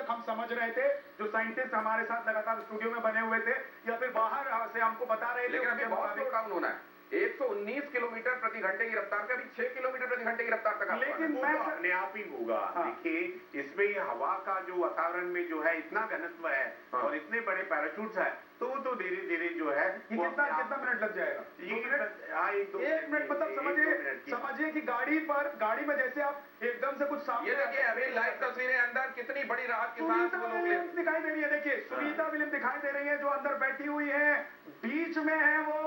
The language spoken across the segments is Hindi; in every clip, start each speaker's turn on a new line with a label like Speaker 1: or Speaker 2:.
Speaker 1: तक हम समझ रहे थे, जो साइंटिस्ट हमारे साथ लगातार स्टूडियो में बने हुए थे या फिर बाहर से हमको बता रहे थे,
Speaker 2: लेकिन अभी बहुत स्लो डाउन होना है। 119 किलोमीटर प्रति घंटे की रफ्तार से अभी 6 किलोमीटर प्रति घंटे की रफ्तार तक।
Speaker 1: लेकिन
Speaker 3: मैं तो अपने आप ही होगा। देखिए, इसमें हवा का जो वातावरण में जो है इतना घनत्व है और इतने बड़े पैराशूट्स है, तो धीरे धीरे जो है
Speaker 1: कितना मिनट लग जाएगा? 1 मिनट मतलब समझिए कि गाड़ी में जैसे आप एकदम से कुछ सामने,
Speaker 2: ये देखिए अभी लाइव तस्वीरें अंदर कितनी बड़ी राहत के साथ
Speaker 1: दिखाई दे रही है। देखिए सुनीता विलियम्स दिखाई दे रही है जो अंदर बैठी हुई है, बीच में है वो।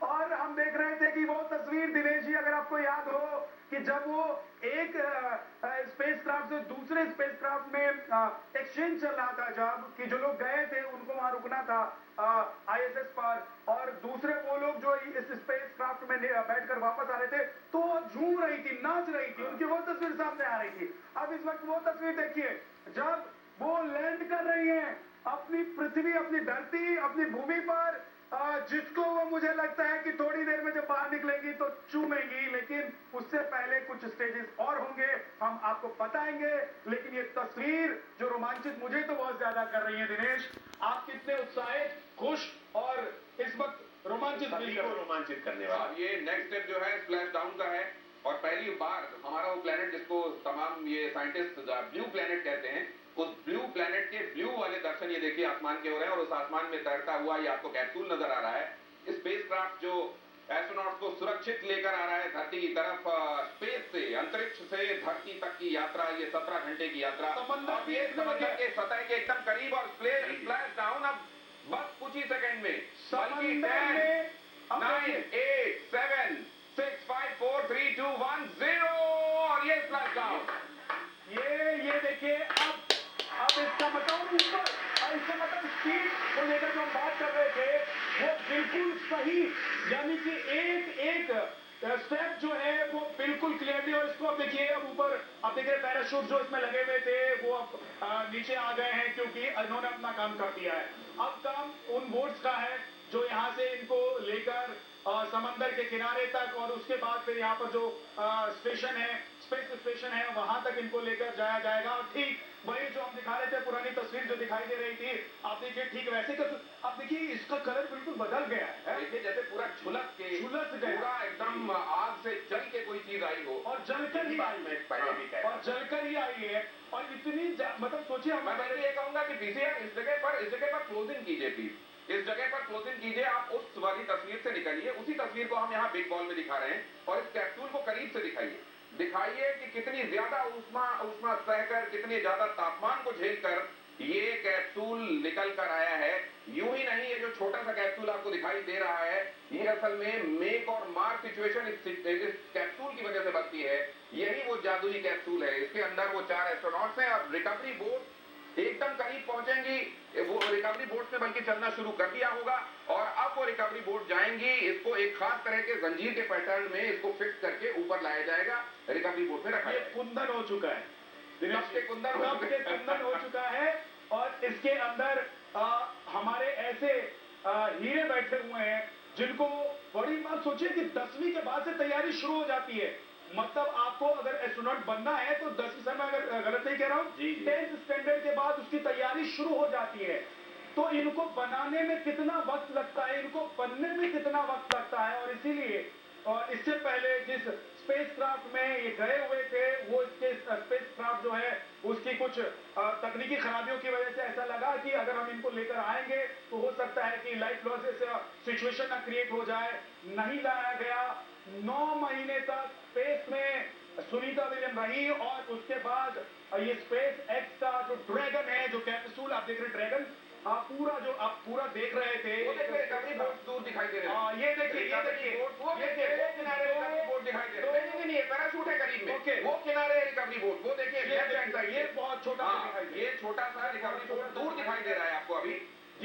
Speaker 1: और हम देख रहे थे कि वो तस्वीर, दिनेश जी अगर आपको याद हो कि जब वो एक स्पेसक्राफ्ट से दूसरे स्पेसक्राफ्ट में एक्सचेंज चल रहा था, जब कि जो लोग गए थे उनको वहां रुकना था आईएसएस पर, और दूसरे वो लोग जो इस स्पेसक्राफ्ट में बैठकर वापस आ रहे थे, तो झूम रही थी, नाच रही थी, उनकी वो तस्वीर सामने आ रही थी। अब इस वक्त वो तस्वीर देखिए जब वो लैंड कर रही है अपनी पृथ्वी, अपनी धरती, अपनी भूमि पर, जिसको वो मुझे लगता है कि थोड़ी देर में जब बाहर निकलेंगी तो चूमेंगी, लेकिन उससे पहले कुछ स्टेजेस और होंगे, हम आपको बताएंगे। लेकिन ये तस्वीर जो रोमांचित मुझे तो बहुत ज्यादा कर रही है। दिनेश, आप कितने उत्साहित, खुश और इस वक्त रोमांचित
Speaker 2: करने वाला। ये नेक्स्ट स्टेप जो है स्प्लैश डाउन का है, और पहली बार हमारा वो प्लेनेट जिसको तमाम ये साइंटिस्ट ब्लू प्लेनेट कहते हैं, उस ब्लू प्लेनेट के ब्लू वाले दर्शन ये देखिए आसमान के हो रहे हैं, और उस आसमान में तैरता हुआ ये आपको कैप्सूल नजर आ रहा है। स्पेसक्राफ्ट जो एस्ट्रोनॉट्स को सुरक्षित लेकर आ रहा है धरती की तरफ, स्पेस से, अंतरिक्ष से धरती तक की यात्रा, ये 17 घंटे की यात्रा। अब ये समंदर के सतह के एकदम करीब, और स्प्लैश डाउन अब बस कुछ ही सेकंड में। 10, 9, 8, 7, 6, 5, 4, 3, 2, 1, 0, और ये स्प्लैश डाउन।
Speaker 1: ये देखिए अब इसका मतलब ऊपर, इसका मतलब स्पीड को लेकर जो हम बात कर रहे थे वो बिल्कुल सही, यानी कि एक स्टेप जो है वो बिल्कुल क्लियरली। और इसको अब देखिए, अब ऊपर आप देख रहे पैराशूट जो इसमें लगे हुए थे वो अब नीचे आ गए हैं, क्योंकि इन्होंने अपना काम कर दिया है। अब काम उन बोट्स का है जो यहाँ से इनको लेकर समंदर के किनारे तक, और उसके बाद फिर यहाँ पर जो स्टेशन है, स्पेस स्टेशन है, वहां तक इनको लेकर जाया जाएगा। और ठीक वही जो हम दिखा रहे थे, पुरानी तस्वीर जो दिखाई दे रही थी, आप देखिए ठीक वैसे का। अब देखिए इसका कलर बिल्कुल बदल गया है,
Speaker 2: देखिए जैसे पूरा झुलस गया, पूरा एकदम आग से जल के कोई चीज आई हो,
Speaker 1: और जलकर ही आई है, और जलकर ही आई है। और इतनी मतलब सोचिए,
Speaker 2: मैं पहले ये कहूंगा कि पीसीआर इस जगह पर क्लोजिंग कीजिए प्लीज, इस जगह पर क्लोजिंग कीजिए। आप उस वाली तस्वीर से निकलिए, उसी तस्वीर को हम यहाँ बिग बॉल में दिखा रहे हैं, और इस कैप्सूल को करीब से दिखाइए कि कितनी ज्यादा उष्मा सहकर, कितने ज्यादा तापमान को झेलकर ये कैप्सूल निकल कर आया है। यूं ही नहीं, ये जो छोटा सा कैप्सूल आपको दिखाई दे रहा है, ये असल में मेक और मार सिचुएशन इस कैप्सूल की वजह से बनती है। यही वो जादुई कैप्सूल है, इसके अंदर वो 4 एस्ट्रोनॉट्स हैं, और रिकवरी बोट एकदम करीब पहुंचेंगी। वो रिकवरी बोट में बल्कि चलना शुरू कर दिया होगा, और अब वो रिकवरी बोट जाएंगी, इसको एक खास तरह के जंजीर के पैटर्न में इसको फिक्स करके ऊपर लाया जाएगा, रिकवरी बोट में रखा जाएगा।
Speaker 1: कुंदन हो चुका है,
Speaker 2: कुंदन
Speaker 1: हो चुका है। और इसके अंदर हमारे ऐसे हीरे बैठे हुए हैं जिनको, बड़ी बात सोचिए कि 10वीं के बाद से तैयारी शुरू हो जाती है। मतलब आपको अगर एस्ट्रोनॉट बनना है तो 10वीं साल में, अगर गलत नहीं कह रहा हूं, 10th स्टैंडर्ड के बाद उसकी तैयारी शुरू हो जाती है। तो इनको बनाने में कितना वक्त लगता है, इनको बनने में कितना वक्त लगता है। और इसीलिए इससे पहले जिस स्पेसक्राफ्ट में ये गए हुए थे, वो इसके स्पेसक्राफ्ट जो है उसकी कुछ तकनीकी खराबियों की वजह से ऐसा लगा कि अगर हम इनको लेकर आएंगे तो हो सकता है कि लाइफ लॉस सिचुएशन ना क्रिएट हो जाए। नहीं लाया गया, 9 महीने तक स्पेस में सुनीता विलियम रही, और उसके बाद ये स्पेस एक्स का जो ड्रैगन है, जो कैप्सूल आप देख रहे ड्रैगन, पूरा जो आप पूरा देख रहे थे,
Speaker 2: वो देखिए रिकवरी बोट दूर दिखाई दे रहे हैं।
Speaker 1: ये देखिए
Speaker 2: वो किनारे रिकवरी बोट दिखाई दे रहे हैं। नहीं, पैराशूट है करीब में, वो किनारे रिकवरी बोट, वो देखिए लेफ्ट हैंड साइड,
Speaker 1: ये बहुत छोटा
Speaker 2: ये छोटा सा रिकवरी बोट दूर दिखाई दे रहा है आपको अभी।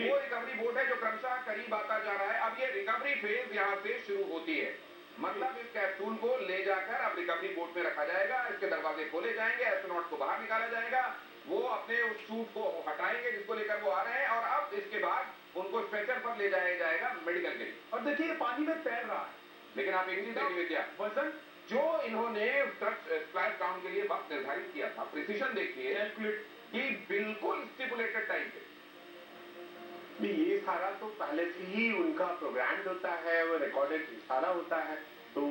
Speaker 2: वो रिकवरी बोट है जो क्रमशः करीब आता जा रहा है। अब ये रिकवरी फेज यहाँ से शुरू होती है, मतलब इस कैप्सूल को ले जाकर अब रिकवरी बोट में रखा जाएगा, इसके दरवाजे खोले जाएंगे, एस्ट्रोनॉट को बाहर निकाला जाएगा, वो अपने उस सूट को हटाएंगे जिसको लेकर वो आ रहे हैं, और अब इसके बाद उनको स्ट्रेचर पर ले जाया जाएगा मेडिकल के लिए।
Speaker 1: और देखिए ये पानी में तैर रहा है,
Speaker 2: लेकिन आप एक चीज देखिए विद्या,
Speaker 1: वजन
Speaker 2: जो इन्होंने स्प्लैश डाउन के लिए वक्त निर्धारित किया था, प्रिसीजन देखिए कि बिल्कुल स्टिपुलेटेड टाइम पे।
Speaker 3: ये सारा तो पहले से ही उनका प्रोग्राम होता है, वो रिकॉर्डेड सारा होता है, तो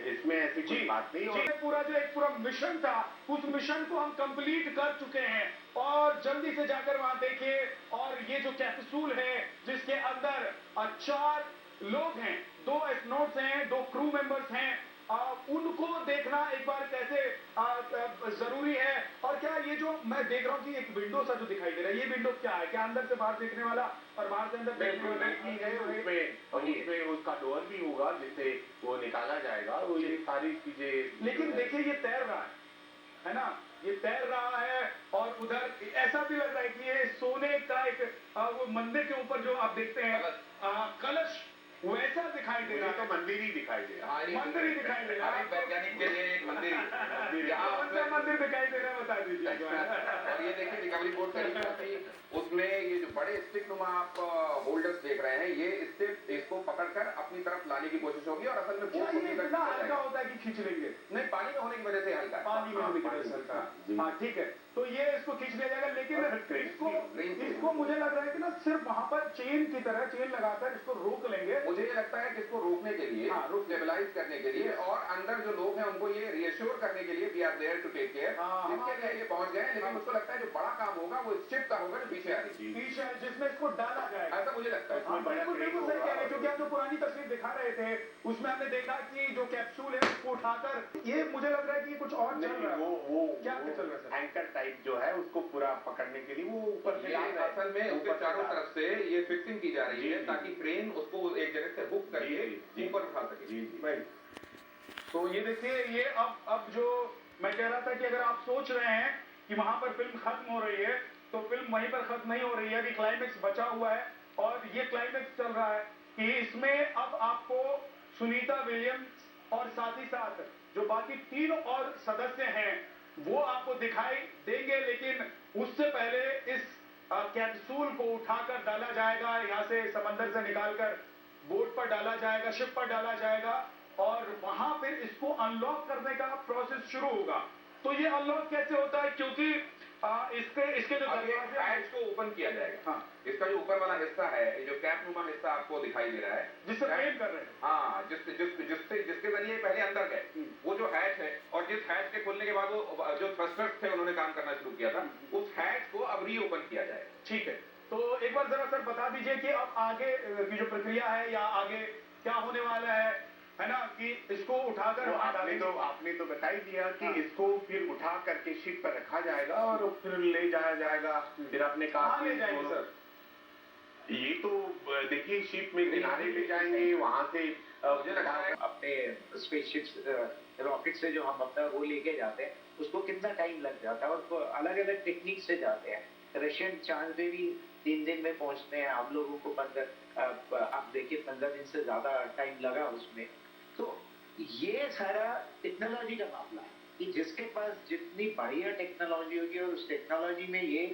Speaker 3: इसमें ऐसी कोई बात नहीं।
Speaker 1: और पूरा जो एक पूरा मिशन था, उस मिशन को हम कंप्लीट कर चुके हैं और जल्दी से जाकर वहां देखिए। और ये जो कैप्सूल है जिसके अंदर 4 लोग हैं, 2 एस्ट्रोनॉट्स हैं, 2 क्रू मेंबर्स हैं, उनको देखना एक बार कैसे जरूरी है। और क्या ये जो मैं देख रहा हूँ कि एक विंडो सा जो दिखाई दे रहा है, ये विंडो क्या है? क्या अंदर से बाहर देखने वाला और बाहर से अंदर देखने वाला
Speaker 3: की है उसमें उसका डोर भी होगा जिससे वो निकाला जाएगा, वो ये सारी चीजें।
Speaker 1: लेकिन देखिए ये तैर रहा है ना, ये तैर रहा है। और उधर ऐसा भी लग रहा है कि ये सोने का एक वो मंदिर के ऊपर जो आप देखते हैं कलश, वैसा दिखाई दे रहा है।
Speaker 3: तो मंदिर ही दिखाई दे रहा है।
Speaker 1: मंदिर ही दिखाई दे रहा है।
Speaker 2: वैज्ञानिक के लिए एक मंदिर
Speaker 1: मंदिर दिखाई दे रहा है, बता दीजिए।
Speaker 2: और ये देखिए रिकवरी बोर्ड का उसमें ये जो बड़े स्टिक नुमा आप होल्डर्स देख रहे हैं, ये स्टिक इसको पकड़कर अपनी तरफ लाने की कोशिश होगी। और असल में बोट को
Speaker 1: इतना हल्का होता है कि खींच लेंगे?
Speaker 2: नहीं, पानी में होने की वजह से हल्का,
Speaker 1: पानी में होने की वजह से हल्का। हाँ ठीक है, तो ये इसको खींच लिया जाएगा। लेकिन इसको मुझे लग रहा है कि ना सिर्फ वहां पर चेन की तरह चेन लगाकर इसको रोक लेंगे।
Speaker 2: मुझे ये लगता है कि इसको रोकने के लिए, स्टेबलाइज करने के लिए और अंदर जो लोग हैं उनको ये रिएश्योर करने के लिए we are there to take care, इसके लिए ये पहुंच गए। लेकिन मुझको लगता है जो बड़ा काम होगा वो शिप का होगा जो पीछे आ रही है,
Speaker 1: जिसमें इसको डाला जाएगा।
Speaker 2: ऐसा मुझे लगता है।
Speaker 1: बिल्कुल सही कह रहे हैं, क्योंकि आप जो पुरानी तस्वीर दिखा रहे थे उसमें हमने देखा कि जो कैप्सूल है उसको उठाकर, ये मुझे लग रहा है कि कुछ और चल रहा है।
Speaker 3: वो
Speaker 1: क्या चल रहा है?
Speaker 3: एंकर टाइप जो है उसको पूरा पकड़ने के लिए वो ऊपर से
Speaker 2: असल में उसके चारों तरफ से ये फिक्सिंग की जा रही है ताकि क्रेन उसको एक जगह से हुक करके ऊपर उठा सके।
Speaker 1: तो ये देखिए, ये अब जो मैं कह रहा था कि अगर आप सोच रहे हैं कि वहां पर फिल्म खत्म हो रही है, तो फिल्म वहीं पर खत्म नहीं हो रही है। अभी क्लाइमेक्स बचा हुआ है और ये क्लाइमेक्स चल रहा है कि इसमें अब आपको सुनीता विलियम्स और साथ ही साथ जो बाकी 3 और सदस्य हैं वो आपको दिखाई देंगे। लेकिन उससे पहले इस कैप्सूल को उठाकर डाला जाएगा, यहाँ से समंदर से निकालकर बोट पर डाला जाएगा, शिप पर डाला जाएगा और वहां फिर इसको अनलॉक करने का प्रोसेस शुरू होगा। तो ये अनलॉक कैसे होता है? क्योंकि इसके जो
Speaker 2: हैच को ओपन किया जाएगा।
Speaker 1: हाँ,
Speaker 2: इसका जो ऊपर वाला हिस्सा है, जो कैप नुमा हिस्सा आपको दिखाई दे रहा है,
Speaker 1: जिससे ट्रेन कर रहे हैं।
Speaker 2: हाँ, जिसके जरिए पहले अंदर गए, वो जो हैच है, और जिस हैच के खुलने के बाद वो जो थ्रस्टर्स थे उन्होंने काम करना शुरू किया था, उस हैच को अब रीओपन किया जाएगा।
Speaker 1: ठीक है, तो एक बार जरा सर बता दीजिए कि अब आगे की जो प्रक्रिया है या आगे क्या होने वाला है ना, कि इसको उठाकर
Speaker 3: आपने तो बता ही दिया कि इसको फिर उठा करके शिप पर रखा जाएगा और फिर ले जाया जाएगा, फिर अपने काम
Speaker 1: ले जाएंगे सर।
Speaker 3: ये तो देखिए शिप में किनारे ले जाएंगे, वहां से
Speaker 2: मुझे लगता है
Speaker 4: अपने स्पेसशिप्स रॉकेट से जो हम अपना वो लेके जाते हैं उसको कितना टाइम लग जाता है, और अलग अलग टेक्निक से जाते हैं। रशियन चांद पे भी 3 दिन में पहुंचते हैं, हम लोगों को 15 आप देखिए 15 दिन से ज्यादा टाइम लगा उसमें। तो ये सारा टेक्नोलॉजी का मामला है कि जिसके पास जितनी बढ़िया टेक्नोलॉजी होगी, और उस टेक्नोलॉजी में ये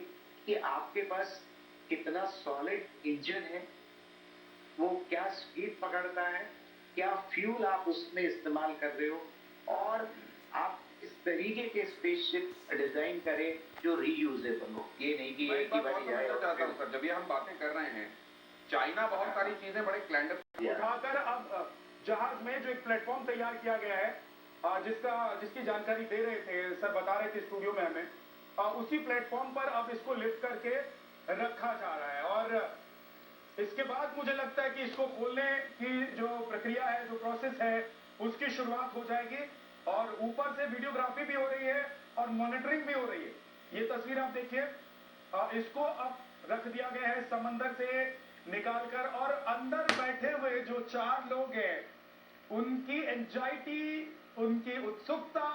Speaker 4: कि आपके पास कितना सॉलिड इंजन है, वो क्या स्पीड पकड़ता है, क्या फ्यूल आप उसमें इस्तेमाल कर रहे हो, और आप इस तरीके के स्पेसशिप डिजाइन करें जो रीयूजेबल हो। ये नहीं कि एक ही बनी जाए।
Speaker 2: सर जब ये हम बातें कर रहे हैं, चाइना बहुत सारी चीजें बड़े क्लैंडर
Speaker 1: उठाकर अब जहाज में जो एक प्लेटफॉर्म तैयार किया गया है, जिसकी जानकारी दे रहे थे सर, बता रहे थे स्टूडियो में हमें, उसी प्लेटफॉर्म पर अब इसको लिफ्ट करके रखा जा रहा है। और इसके बाद मुझे लगता है कि इसको खोलने की जो प्रक्रिया है, जो प्रोसेस है, उसकी शुरुआत हो जाएगी। और ऊपर से वीडियोग्राफी भी हो रही है और मॉनिटरिंग भी हो रही है। ये तस्वीर आप देखिए, इसको अब रख दिया गया है समंदर से निकालकर, और अंदर बैठे हुए जो 4 लोग हैं उनकी एंजाइटी, उनकी उत्सुकता,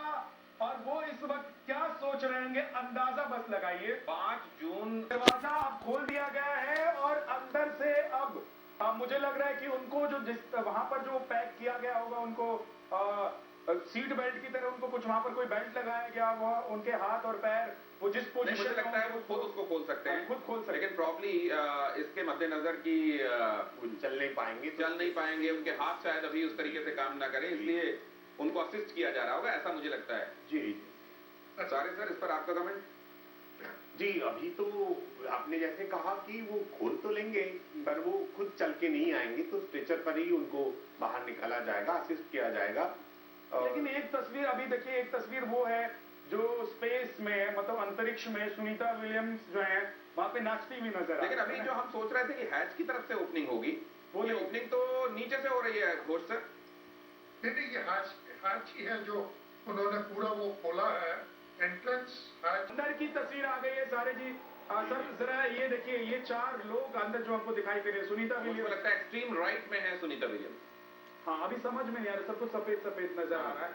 Speaker 1: और वो इस वक्त क्या सोच रहे होंगे, अंदाजा बस लगाइए।
Speaker 2: 5 जून
Speaker 1: दरवाजा अब खोल दिया गया है और अंदर से अब मुझे लग रहा है कि उनको जो वहां पर जो पैक किया गया होगा, उनको सीट बेल्ट की तरह उनको कुछ वहां पर कोई बेल्ट लगाया गया हुआ, उनके हाथ और पैर वो जिस पोजीशन
Speaker 2: मुझे लगता है वो खुद उसको खोल सकते हैं,
Speaker 1: खुद खोल सकते हैं।
Speaker 2: लेकिन प्रॉब्ली इसके मद्देनजर कि
Speaker 3: चल नहीं पाएंगे,
Speaker 2: उनके हाथ शायद अभी उस तरीके से काम ना करें, इसलिए उनको असिस्ट किया जा रहा होगा, ऐसा मुझे लगता है।
Speaker 3: जी
Speaker 2: सारे सर, इस पर आपका कमेंट?
Speaker 3: जी, अभी तो आपने जैसे कहा कि वो खोल तो लेंगे, पर वो खुद चल के नहीं आएंगे, तो स्ट्रेचर पर ही उनको बाहर निकाला जाएगा, असिस्ट किया जाएगा।
Speaker 1: लेकिन एक तस्वीर अभी देखिए, एक तस्वीर वो है जो स्पेस में, मतलब अंतरिक्ष में सुनीता विलियम्स जो है वहां पे नाचती हुई नजर आ
Speaker 2: लेकिन अभी जो हम सोच रहे थे कि हैच की तरफ से ओपनिंग होगी, वो ये ओपनिंग तो नीचे से हो रही है घोष सर।
Speaker 5: नहीं, ये हैच ही है जो उन्होंने पूरा वो खोला है, एंट्रेंस हैच।
Speaker 1: अंदर की तस्वीर आ गई है सारे जी। सर जरा ये देखिए, ये 4 लोग अंदर जो हमको दिखाई दे रहे हैं, सुनीता
Speaker 2: मुझे
Speaker 1: विलियम्स
Speaker 2: लगता है एक्सट्रीम राइट में है सुनीता विलियम्स।
Speaker 1: हाँ अभी समझ में नहीं आ रहा, सबको सफेद सफेद नजर आ रहा है।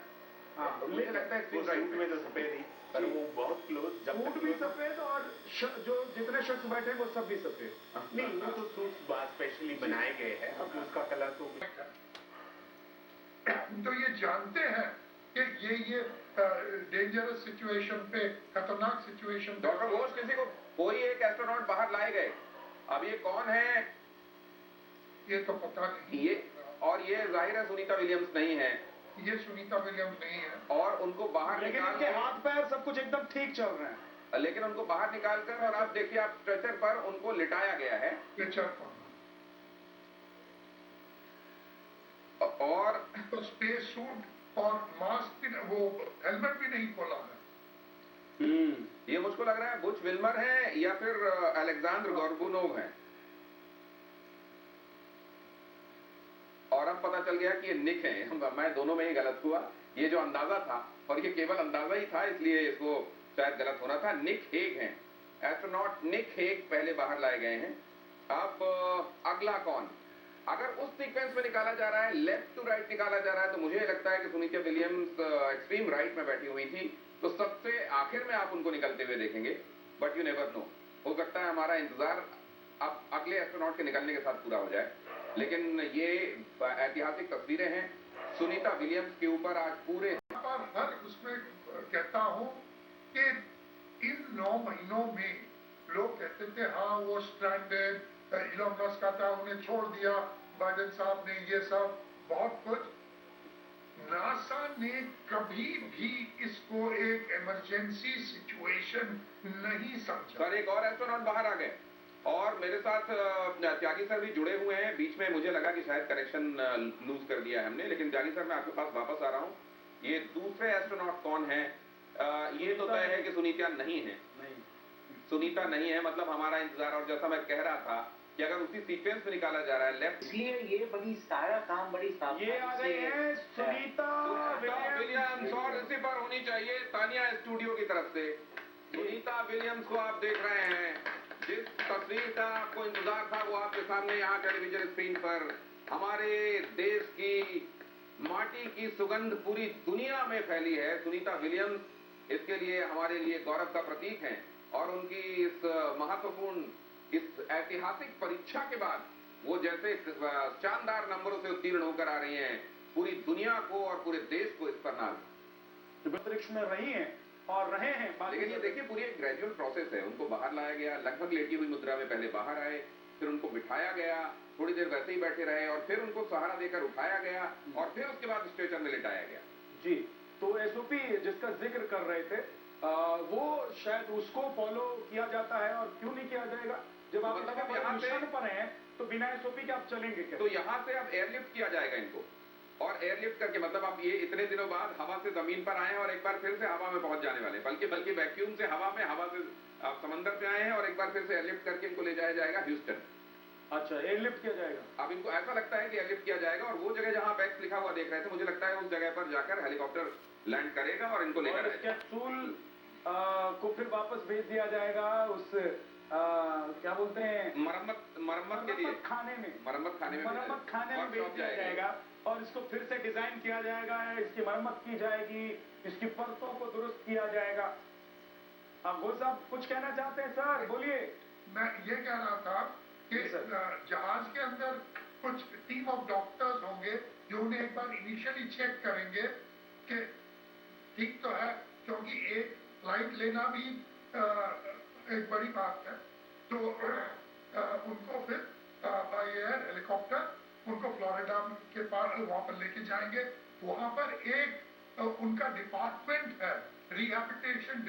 Speaker 1: हाँ
Speaker 2: मुझे लगता है
Speaker 3: वो
Speaker 2: एक्सट्रीम राइट
Speaker 3: सूट में तो सफेद ही, पर वो बहुत क्लोज, जब
Speaker 1: सूट
Speaker 3: तक
Speaker 1: भी
Speaker 3: close-
Speaker 1: सफेद और जो जितने शख्स बैठे वो सब भी सफेद।
Speaker 3: नहीं, वो तो सूट स्पेशली बनाए गए हैं, अब उसका कलर तो
Speaker 5: तो ये जानते हैं कि ये डेंजरस सिचुएशन पे, खतरनाक सिचुएशन पे
Speaker 2: डॉक्टर घोष, किसी को कोई एक एस्ट्रोनॉट बाहर लाए गए, अब ये कौन है
Speaker 5: ये तो पता नहीं।
Speaker 2: ये, और ये जाहिर है सुनीता विलियम्स नहीं है,
Speaker 5: ये सुनीता विलियम्स नहीं है।
Speaker 2: और उनको बाहर
Speaker 1: लेकिन
Speaker 2: निकाल
Speaker 1: इनके हाथ पैर सब कुछ एकदम ठीक चल रहे हैं।
Speaker 2: लेकिन उनको बाहर निकाल कर, और आप देखिए, आप स्ट्रेचर पर उनको लिटाया गया है,
Speaker 5: पिक्चर पर
Speaker 2: और
Speaker 5: तो स्पेस सूट और मास्क भी, वो हेलमेट भी नहीं खोला है।
Speaker 2: ये मुझको लग रहा है बुच विल्मर है या फिर अलेक्जेंडर गोर्बुनोव है, और अब पता चल गया कि ये निक है। मैं दोनों में ही गलत हुआ, ये जो अंदाजा था, और ये केवल अंदाजा ही था, इसलिए इसको शायद गलत होना था। निक हेग हैं, एस्ट्रोनॉट निक हेग पहले बाहर लाए गए हैं। अब अगला कौन, अगर उस सीक्वेंस में निकाला जा रहा है, लेफ्ट टू राइट निकाला जा रहा है, तो मुझे लगता है कि सुनीता विलियम्स एक्सट्रीम राइट में बैठी हुई थी, तो सबसे आखिर में आप उनको निकलते हुए देखेंगे, बट यू नेवर नो, हो सकता है हमारा इंतजार अब अगले एस्ट्रोनॉट के निकलने के साथ पूरा हो जाए। लेकिन ये ऐतिहासिक तस्वीरें हैं, सुनीता विलियम्स के ऊपर आज पूरे
Speaker 5: पर हर उसमें कहता हूँ कि इन 9 महीनों में लोग कहते थे हाँ वो स्ट्रैंडेड, इलॉन मस्क आता है उन्हें छोड़ दिया, बाइडेन साहब ने ये सब बहुत कुछ। नासा ने कभी भी इसको एक इमरजेंसी सिचुएशन नहीं समझा।
Speaker 2: सर एक और एस्ट्रोनॉट बाहर आ गए, और मेरे साथ त्यागी सर भी जुड़े हुए हैं। बीच में मुझे लगा कि शायद कनेक्शन लूज कर दिया है हमने, लेकिन त्यागी सर मैं आपके पास वापस आ रहा हूँ। ये दूसरे एस्ट्रोनॉट कौन है? ये तो तय है कि सुनीता नहीं है, सुनीता नहीं है, मतलब हमारा इंतजार। और जैसा मैं कह रहा था कि अगर उसी सीक्वेंस में निकाला जा रहा है लेफ्ट,
Speaker 4: इसलिए ये बड़ी सारा काम बड़ी सावधानी
Speaker 1: ये आ गई है सुनीता
Speaker 2: विलियम्स, और इसी पर होनी चाहिए तानिया स्टूडियो की तरफ से। सुनीता विलियम्स को आप देख रहे हैं, जिस तस्वीर का आपको इंतजार था वो आपके सामने यहाँ टेलीविजन स्क्रीन पर। हमारे देश की माटी की सुगंध पूरी दुनिया में फैली है। सुनीता विलियम्स इसके लिए हमारे लिए गौरव का प्रतीक हैं, और उनकी इस महत्वपूर्ण, इस ऐतिहासिक परीक्षा के बाद वो जैसे शानदार नंबरों से उत्तीर्ण होकर आ रही हैं, पूरी दुनिया को और पूरे देश को इस पर नाज
Speaker 1: अंतरिक्ष में रही हैं और रहे हैं।
Speaker 2: लेकिन ये देखिए पूरी एक ग्रेजुअल प्रोसेस है। उनको बाहर लाया गया, लगभग लेटी हुई मुद्रा में पहले बाहर आए, फिर उनको बिठाया गया, थोड़ी देर वैसे ही बैठे रहे, और फिर उनको सहारा देकर उठाया गया, और फिर उसके बाद स्ट्रेचर में लिटाया गया।
Speaker 1: जी, तो एसओपी जिसका जिक्र कर रहे थे, वो शायद उसको फॉलो किया जाता है, और क्यों नहीं किया जाएगा? जब आप
Speaker 2: मतलब
Speaker 1: इतने
Speaker 2: यहाँ
Speaker 1: मिशन
Speaker 2: पे
Speaker 1: पर हैं तो बिना एसओपी के आप चलेंगे क्या?
Speaker 2: तो यहाँ से अब एयरलिफ्ट किया जाएगा इनको, और एयरलिफ्ट करके मतलब आप ये इतने दिनों बाद हवा से जमीन पर आए हैं, और एक बार फिर से हवा में पहुंच जाने वाले, बल्कि वैक्यूम से हवा में, हवा से आप समंदर पे आए हैं, और एक बार फिर से एयरलिफ्ट करके इनको ले जाया जाएगा ह्यूस्टन।
Speaker 1: अच्छा, एयरलिफ्ट किया जाएगा।
Speaker 2: अब इनको ऐसा लगता है कि एयरलिफ्ट किया जाएगा, और वो जगह जहाँ बैक्स लिखा हुआ देख रहे थे, मुझे लगता है उस जगह पर जाकर हेलीकॉप्टर लैंड करेगा और इनको लेकर आएगा।
Speaker 1: कैप्सूल को फिर वापस भेज दिया जाएगा उस क्या बोलते हैं,
Speaker 2: मरम्मत के लिए,
Speaker 1: खाने में,
Speaker 2: मरम्मत खाने में
Speaker 1: भेज दिया जाएगा, और इसको फिर से डिजाइन किया जाएगा, इसकी मरम्मत की जाएगी, इसकी परतों को दुरुस्त किया जाएगा। अब वो सब कुछ कहना चाहते हैं सर, बोलिए।
Speaker 5: मैं ये कह रहा था कि जहाज के अंदर कुछ टीम ऑफ डॉक्टर्स होंगे जो उन्हें एक बार इनिशियली चेक करेंगे कि ठीक तो है, क्योंकि एक फ्लाइट लेना भी एक बड़ी बात है। तो उनको फिर बाय एयर हेलीकॉप्टर उनको फ्लोरिडा के पास वहां पर लेके जाएंगे। वहां पर एक उनका डिपार्टमेंट है, रिहैबिलिटेशन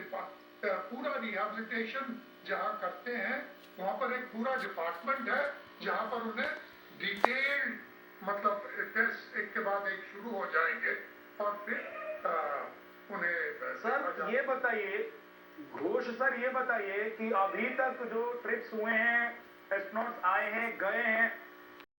Speaker 5: पूरा रिहेबिलिटेशन जहाँ करते हैं वहाँ पर एक पूरा डिपार्टमेंट है जहाँ पर उन्हें डिटेल्ड मतलब टेस्ट एक के बाद एक शुरू हो जाएंगे और फिर उन्हें
Speaker 1: सर ये बताइए घोष सर ये बताइए कि अभी तक जो ट्रिप्स हुए हैं एस्ट्रोनॉट्स आए हैं गए हैं